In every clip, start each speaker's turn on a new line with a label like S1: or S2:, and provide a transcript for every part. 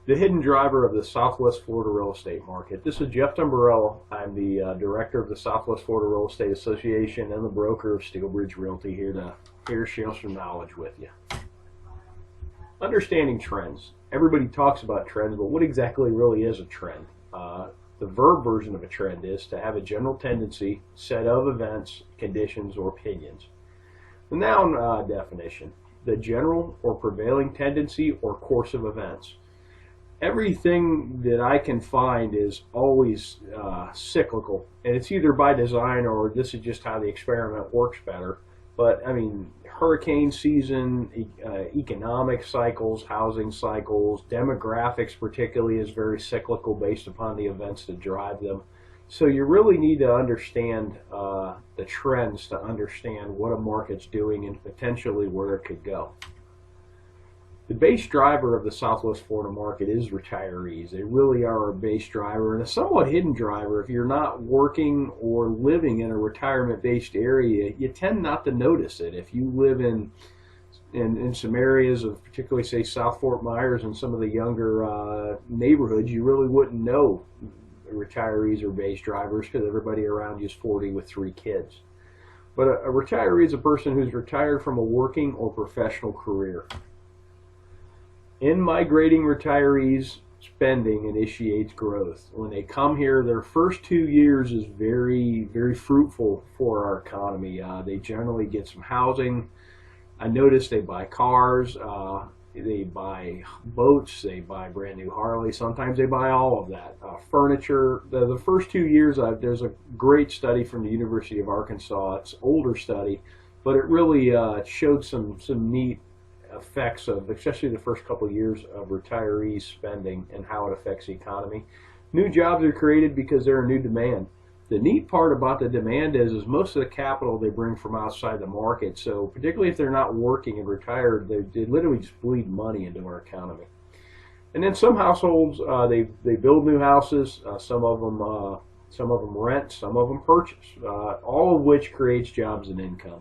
S1: the hidden driver of the Southwest Florida real estate market. This is Jeff Dumbrell. I'm the director of the Southwest Florida Real Estate Association and the broker of Steelbridge Realty, here to share some knowledge with you. Understanding trends. Everybody talks about trends, but what exactly really is a trend? The verb version of a trend is to have a general tendency, set of events, conditions, or opinions. The noun definition: the general or prevailing tendency or course of events. Everything that I can find is always cyclical, and it's either by design or this is just how the experiment works better. But I mean, hurricane season, economic cycles, housing cycles, demographics particularly is very cyclical based upon the events that drive them. So you really need to understand the trends to understand what a market's doing and potentially where it could go. The base driver of the Southwest Florida market is retirees. They really are a base driver and a somewhat hidden driver. If you're not working or living in a retirement-based area, you tend not to notice it. If you live in some areas of particularly, say, South Fort Myers and some of the younger neighborhoods, you really wouldn't know retirees are base drivers because everybody around you is 40 with 3 kids. But a retiree is a person who's retired from a working or professional career. In migrating retirees, spending initiates growth. When they come here, their first 2 years is very, very fruitful for our economy. They generally get some housing. I notice they buy cars, they buy boats, they buy brand new Harleys. Sometimes they buy all of that. Furniture. The first 2 years, there's a great study from the University of Arkansas. It's an older study, but it really showed some neat effects of, especially the first couple of years of retirees spending and how it affects the economy. New jobs are created because they're a new demand. The neat part about the demand is most of the capital they bring from outside the market. So particularly if they're not working and retired, they literally just bleed money into our economy. And then some households, they build new houses. Some of them rent, some of them purchase. All of which creates jobs and income.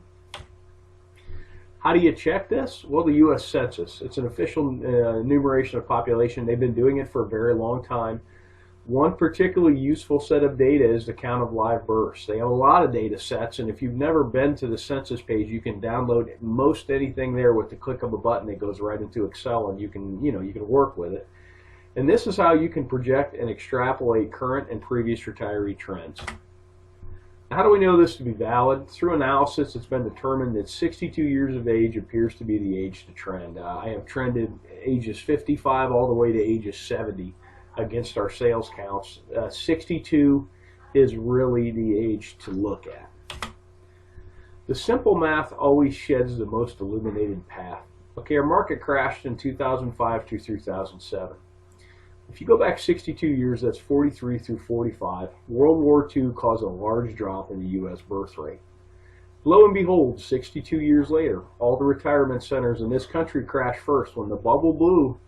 S1: How do you check this? Well, the U.S. Census. It's an official enumeration of population. They've been doing it for a very long time. One particularly useful set of data is the count of live births. They have a lot of data sets, and if you've never been to the census page, you can download most anything there with the click of a button. It goes right into Excel, and you can work with it. And this is how you can project and extrapolate current and previous retiree trends. How do we know this to be valid? Through analysis, it's been determined that 62 years of age appears to be the age to trend. I have trended ages 55 all the way to ages 70 against our sales counts. 62 is really the age to look at. The simple math always sheds the most illuminated path. Okay, our market crashed in 2005 through 2007. If you go back 62 years, that's 43 through 45, World War II caused a large drop in the U.S. birth rate. Lo and behold, 62 years later, all the retirement centers in this country crashed first. When the bubble blew,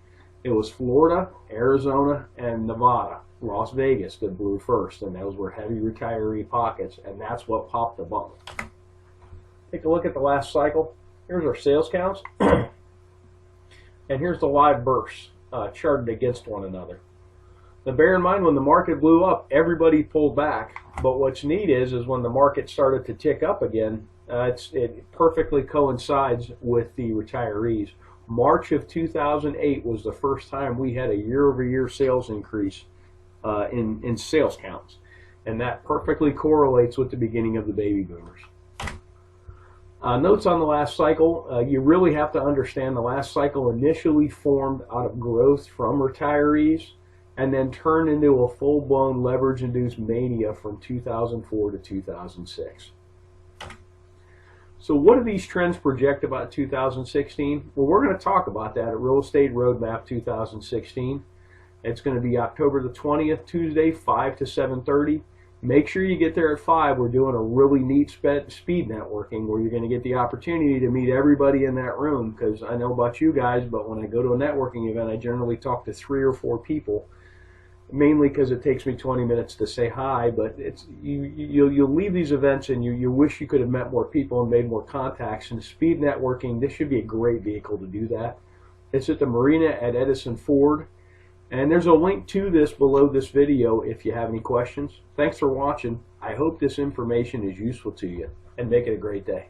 S1: it was Florida, Arizona, and Nevada, Las Vegas that blew first, and those were heavy retiree pockets, and that's what popped the bubble. Take a look at the last cycle. Here's our sales counts, and here's the live births. Charted against one another. Now bear in mind, when the market blew up, everybody pulled back, but what's neat is when the market started to tick up again, it perfectly coincides with the retirees. March of 2008 was the first time we had a year-over-year sales increase in sales counts, and that perfectly correlates with the beginning of the baby boomers. Notes on the last cycle, you really have to understand the last cycle initially formed out of growth from retirees and then turned into a full-blown leverage-induced mania from 2004 to 2006. So what do these trends project about 2016? Well, we're going to talk about that at Real Estate Roadmap 2016. It's going to be October the 20th, Tuesday, 5 to 7:30. Make sure you get there at 5. We're doing a really neat speed networking where you're going to get the opportunity to meet everybody in that room, because I know about you guys, but when I go to a networking event, I generally talk to 3 or 4 people, mainly because it takes me 20 minutes to say hi, but you'll leave these events and you wish you could have met more people and made more contacts. And speed networking, this should be a great vehicle to do that. It's at the marina at Edison Ford. And there's a link to this below this video if you have any questions. Thanks for watching. I hope this information is useful to you, and make it a great day.